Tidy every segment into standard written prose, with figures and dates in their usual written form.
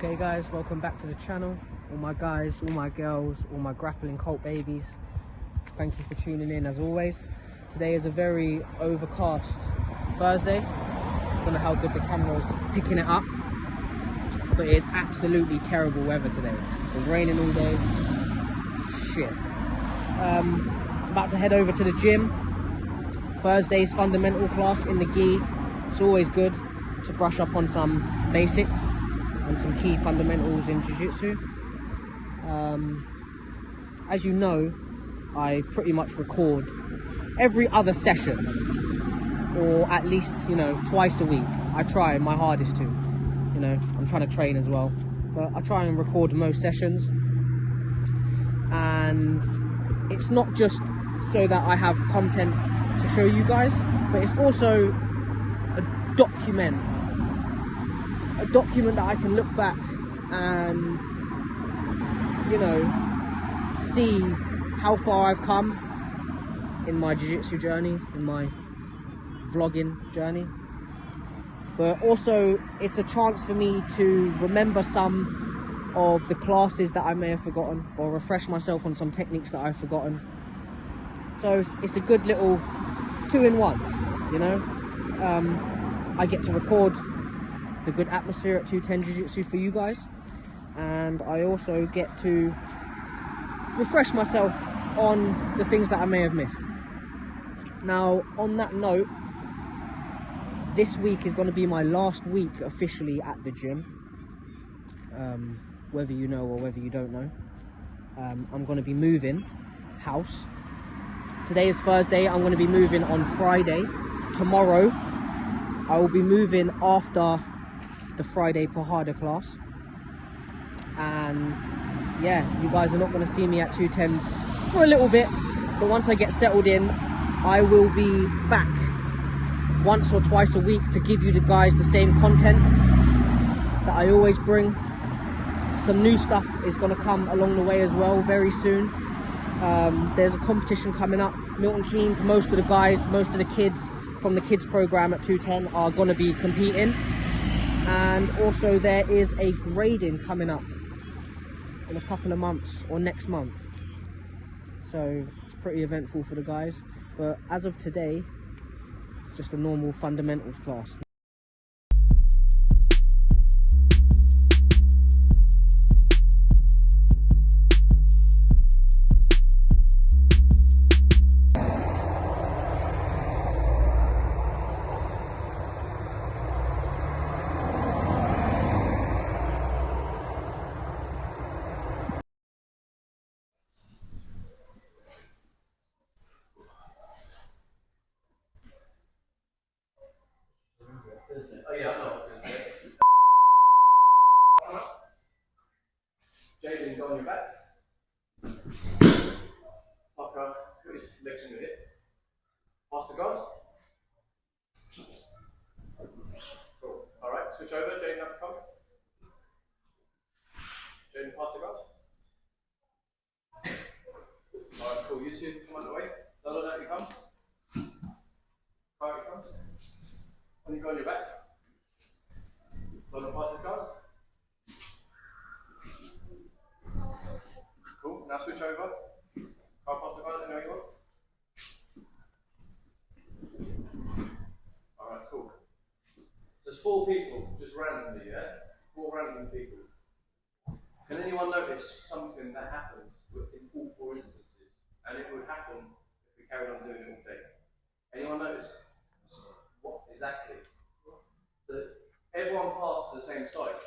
Okay guys, welcome back to the channel. All my guys, all my girls, all my grappling cult babies, thank you for tuning in as always. Today is a very overcast Thursday. Don't know how good the camera's picking it up, but it is absolutely terrible weather today. It's raining all day. Shit. About to head over to the gym. Thursday's fundamental class in the gi. It's always good to brush up on some basics and some key fundamentals in jiu-jitsu. As you know, I pretty much record every other session, or at least, twice a week. I try my hardest to, I'm trying to train as well, but I try and record most sessions. And it's not just so that I have content to show you guys, but it's also a document that I can look back and see how far I've come in my jiu-jitsu journey, in my vlogging journey. But also it's a chance for me to remember some of the classes that I may have forgotten, or refresh myself on some techniques that I've forgotten. So it's a good little two-in-one, I get to record the good atmosphere at 210 Jiu-Jitsu for you guys, and I also get to refresh myself on the things that I may have missed. Now, on that note, this week is going to be my last week officially at the gym, whether you know or whether you don't know. I'm going to be moving house. Today is Thursday. I'm going to be moving on Friday. Tomorrow I will be moving after the Friday Pahada class, and yeah, you guys are not going to see me at 210 for a little bit, but once I get settled in, I will be back once or twice a week to give you guys the same content that I always bring. Some new stuff is going to come along the way as well very soon. There's a competition coming up, Milton Keynes. Most of the guys, most of the kids from the kids program at 210 are going to be competing. And also there is a grading coming up in a couple of months, or next month. So it's pretty eventful for the guys. But as of today, just a normal fundamentals class. Oh yeah, I know. Jaden's on your back. Parker, put his legs in your hip. Pass the guards. Cool. Alright, switch over. Jaden, have to come. Jaden, pass the guards. Alright, cool. You two, come on the way. Lolo, down you come. Quiet, you come. When you go on your back. Lolo, pass the guards. Cool. Now switch over. Can't pass the guards. There you go. Alright, cool. There's 4 people, just randomly, yeah? 4 random people. Can anyone notice something that happens in all 4 instances? And it would happen if we carried on doing it all day. Anyone notice what exactly? So everyone passes to the same side.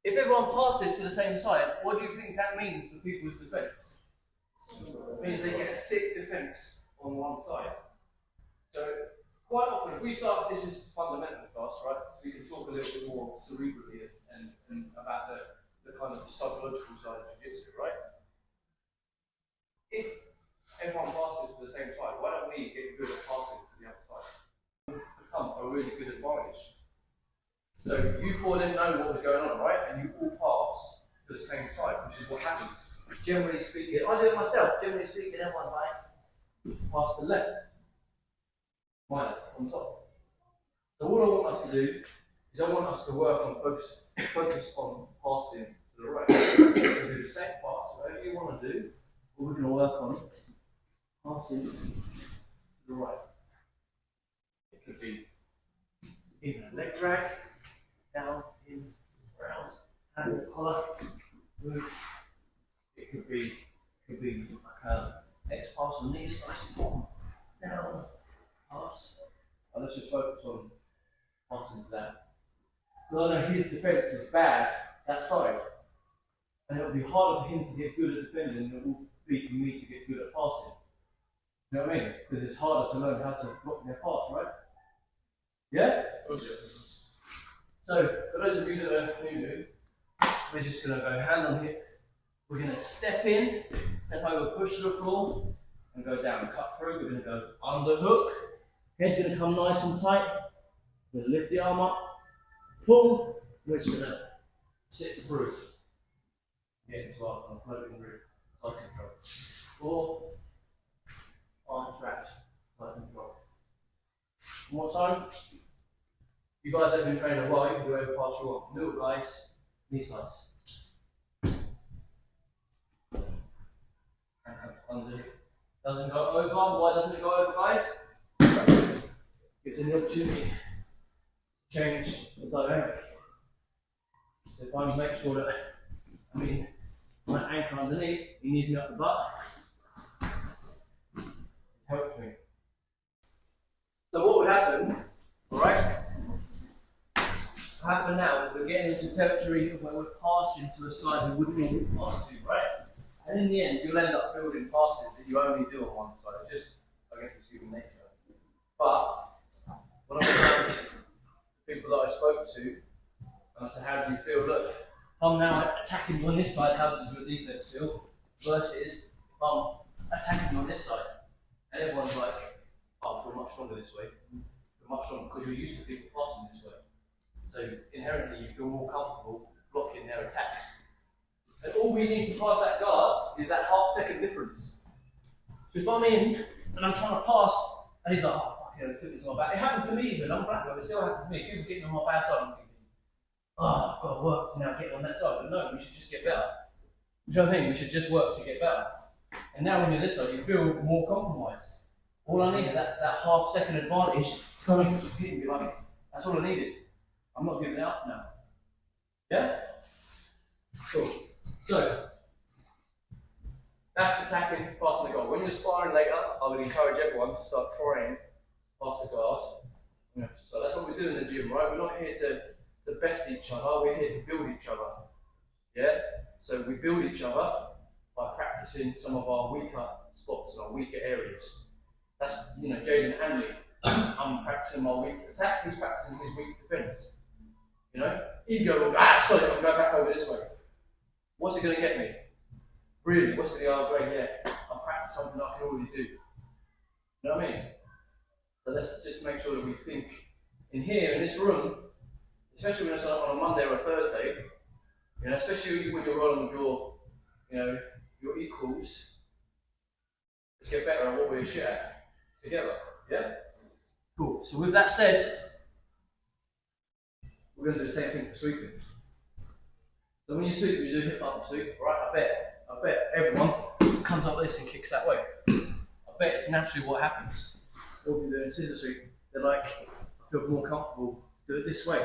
If everyone passes to the same side, what do you think that means for people's defence? It means they get a sick defence on one side. So quite often, if we start, this is fundamental class, right? So we can talk a little bit more cerebrally and about the kind of psychological side of jiu-jitsu, right? If everyone passes to the same side, why don't we get good at passing to the other side? It will become a really good advantage. So you 4 didn't know what was going on, right? And you all pass to the same side, which is what happens. Generally speaking, I do it myself. Generally speaking, everyone's like, pass to the left. Mine, on top. So all I want us to do is is I want us to work on focus on passing to the right. We're going to do the same pass, whatever you want to do, but we're going to work on passing to the right. It could be even a leg drag, down, in, round, hand collar, move. It could be like a X pass on knees, nice and bottom, down, pass. And let's just focus on passing to that. Because I know his defence is bad that side, and it'll be harder for him to get good at defending than it will be for me to get good at passing. You know what I mean? Because it's harder to learn how to block their pass, right? Yeah? So, for those of you that are new, we're just going to go hand on hip. We're going to step in, step over, push to the floor, and go down. Cut through. We're going to go under hook. Head's going to come nice and tight. We're going to lift the arm up, pull. We're just going to sit through. Get into our floating route, side control. 4, arm trapped, side control. One more time. You guys that have been training a while, you can do whatever pass you want. Middle guys, knees guys. And underneath. Doesn't go over. Why doesn't it go over, guys? Gives them the opportunity to change the dynamic. So if I make sure that, my anchor underneath, he needs me up the butt. It helps me. So what would happen, alright? What happen now is we're getting into territory where we're passing to a side we wouldn't normally pass to, right? And in the end, you'll end up building passes that you only do on one side. It's just, I guess, it's human nature. But when I was around the people that I spoke to, and I said, how do you feel? Look, I'm now attacking you on this side, how does your defense feel? Versus, if I'm attacking you on this side, and everyone's like, oh, I feel much stronger this way. I feel much stronger because you're used to people passing this way. So inherently, you feel more comfortable blocking their attacks. And all we need to pass that guard is that half-second difference. So if I'm in and I'm trying to pass, and he's like, oh, fuck yeah, the foot is on my back. It happens to me even, I'm black, but it still happens to me. People getting on my bad side, I'm thinking, oh, I've got to work to now get on that side. But no, we should just get better. You know what I mean? We should just work to get better. And now when you're this side, you feel more compromised. All I need is that half-second advantage to come and hit and be like, that's all I needed. I'm not giving up now. Yeah? Cool. So, that's attacking, passing the guard. When you're sparring later, I would encourage everyone to start trying pass the guard. Yeah. So that's what we do in the gym, right? We're not here to best each other, we're here to build each other. Yeah? So we build each other by practicing some of our weaker spots and our weaker areas. That's, Jaden and me. I'm practicing my weak attack, he's practicing his weak defense. Ego will go, sorry, I'm going back over this way. What's it going to get me? Really, what's it going to go, great, yeah, I'm practicing something I can already do. You know what I mean? So let's just make sure that we think in here, in this room, especially when it's on a Monday or a Thursday, especially when you're rolling with your equals, let's get better at what we're shit at together, yeah? Cool, so with that said, we're going to do the same thing for sweeping. So when you sweep, you do hip bump sweep, right? I bet everyone comes up with this and kicks that way. I bet it's naturally what happens. Or if you're doing scissor sweep, they're like, I feel more comfortable to do it this way.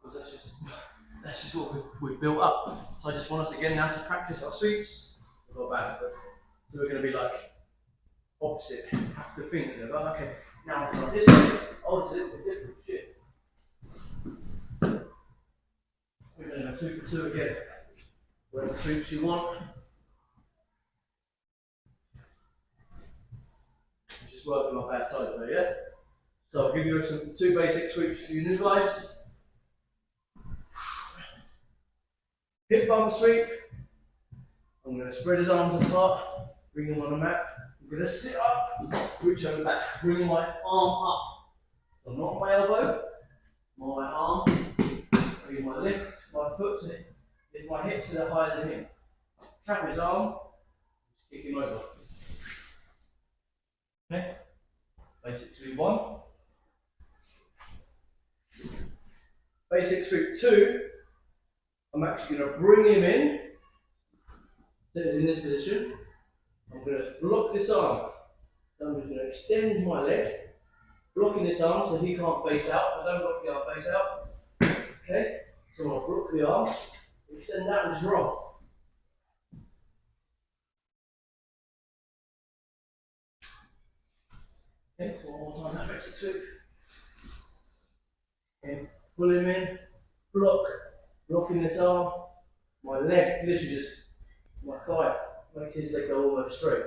Because that's just what we've built up. So I just want us again now to practice our sweeps. We've got bad, but so we're going to be like opposite. Have to think, okay, now I'm going this way. Oh, it's a little bit different, shit. We're going to go 2 for 2 again. Whatever sweeps you want. Just working my bad side there, yeah? So I'll give you some 2 basic sweeps for you new guys. Hip bump sweep. I'm going to spread his arms apart, bring him on the mat. I'm going to sit up, reach over back, bring my arm up. So not my elbow, my arm, bring my lift, my foot to it. If my hips are higher than him. Trap his arm, just kick him over. Okay? Basic sweep 1. Basic sweep 2, I'm actually going to bring him in. So it's in this position. I'm going to block this arm. So I'm just going to extend my leg, blocking this arm so he can't base out. I don't block the arm, base out. Okay, so I'll block the arm, extend that and drop. Okay, so one more time, that basic sweep. Okay, pull him in, blocking this arm. My leg, literally just, my thigh makes his leg go almost straight.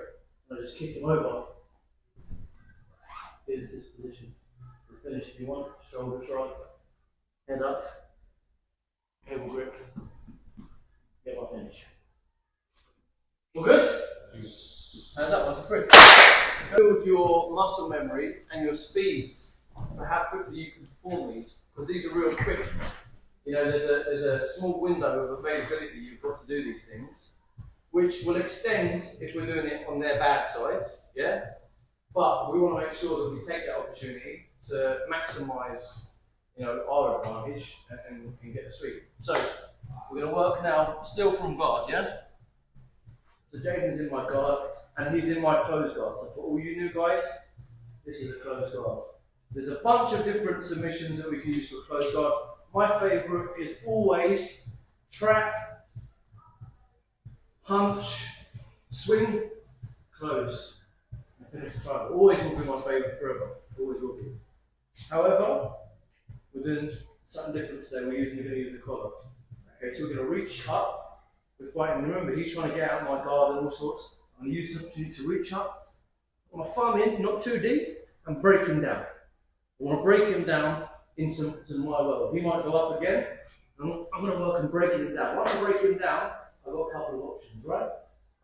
And I just kick him over. Here's this position. We'll finish if you want. Shoulder shrug, head up, cable grip. Get my finish. All good? How's that? What's the fridge? Build your muscle memory and your speeds for how quickly you can perform these, because these are real quick. You know, there's a small window of availability you've got to do these things, which will extend if we're doing it on their bad side, yeah? But we want to make sure that we take that opportunity to maximise, you know, our advantage and get the sweep. So, we're going to work now, still from guard, yeah? So Jaden's in my guard, and he's in my closed guard. So for all you new guys, this is a closed guard. There's a bunch of different submissions that we can use for closed guard. My favourite is always trap, punch, swing, close, and finish the triangle. Always will be my favourite forever. Always will be. However, we're doing something different today. We're going to use the collar. Okay, so we're going to reach up. We're fighting. Remember, he's trying to get out of my guard and all sorts. I'm going to use the opportunity to reach up, put my thumb in, not too deep, and break him down. I want to break him down into my world. He might go up again. I'm going to work on breaking him down. Once I break him down, I've got a couple of options, right?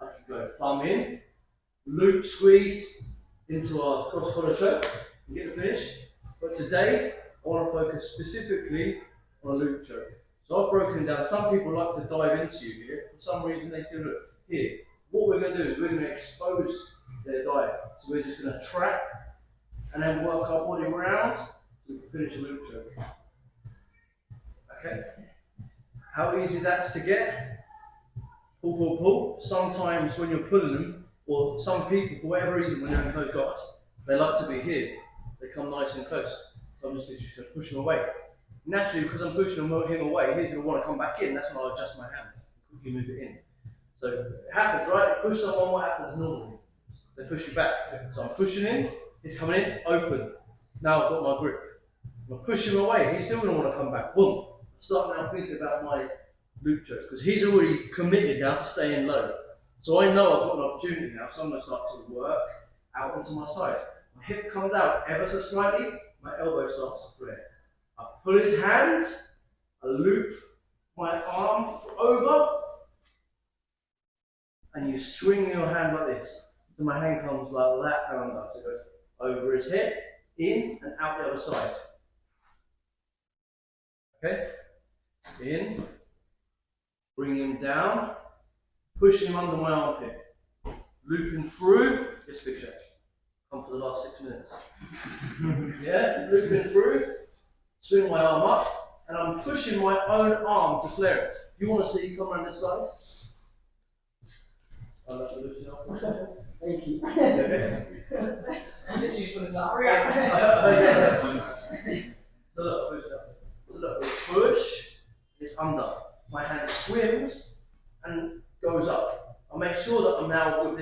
I can go thumb in, loop squeeze into our cross collar choke and get the finish. But today, I want to focus specifically on a loop choke. So I've broken him down. Some people like to dive into you here. For some reason, they say, look, here. What we're going to do is we're going to expose their dive. So we're just going to trap and then work our body around so we can finish the loop choke. Okay? How easy that's to get? Pull, pull, pull. Sometimes when you're pulling them, or some people, for whatever reason, when they're in close guard, they like to be here. They come nice and close. So I'm just going to push them away. Naturally, because I'm pushing him away, he's going to want to come back in. That's when I adjust my hand. Quickly move it in. So it happens, right? Push someone, what happens normally? They push you back. So I'm pushing in, he's coming in, open. Now I've got my grip. I'm pushing him away, he's still going to want to come back. Boom. Start now thinking about my loop choke, because he's already committed now to staying low. So I know I've got an opportunity now, so I'm going to start to work out onto my side. My hip comes out ever so slightly, my elbow starts to flare. I pull his hands, I loop my arm over, and you swing your hand like this. So my hand comes like that and under. So it goes over his head, in and out the other side. Okay? In, bring him down, pushing him under my armpit, looping through, just big shake. Come for the last 6 minutes. Yeah, looping through, swing my arm up, and I'm pushing my own arm to flare it. You want to see, come around this side. I'll let you loosen up. Thank you. Okay. So look, push up. Look, push, it's under. My hand swims and goes up. I make sure that I'm now with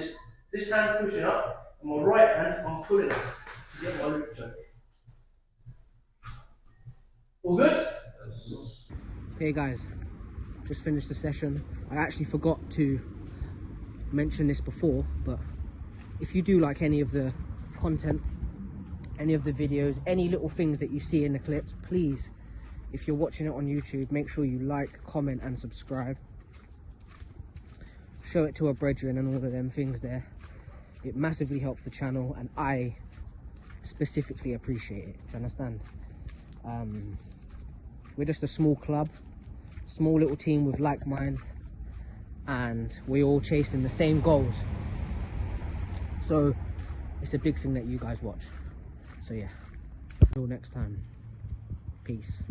this hand pushing up, and my right hand I'm pulling up to get my loop choke. All good? Okay guys, just finished the session. I actually forgot to mention this before, but if you do like any of the content, any of the videos, any little things that you see in the clips, please, if you're watching it on YouTube, make sure you like, comment and subscribe. Show it to a brethren and all of them things there. It massively helps the channel and I specifically appreciate it. Do you understand? We're just a small club, small little team with like minds, and we're all chasing the same goals. So it's a big thing that you guys watch. So yeah, until next time, peace.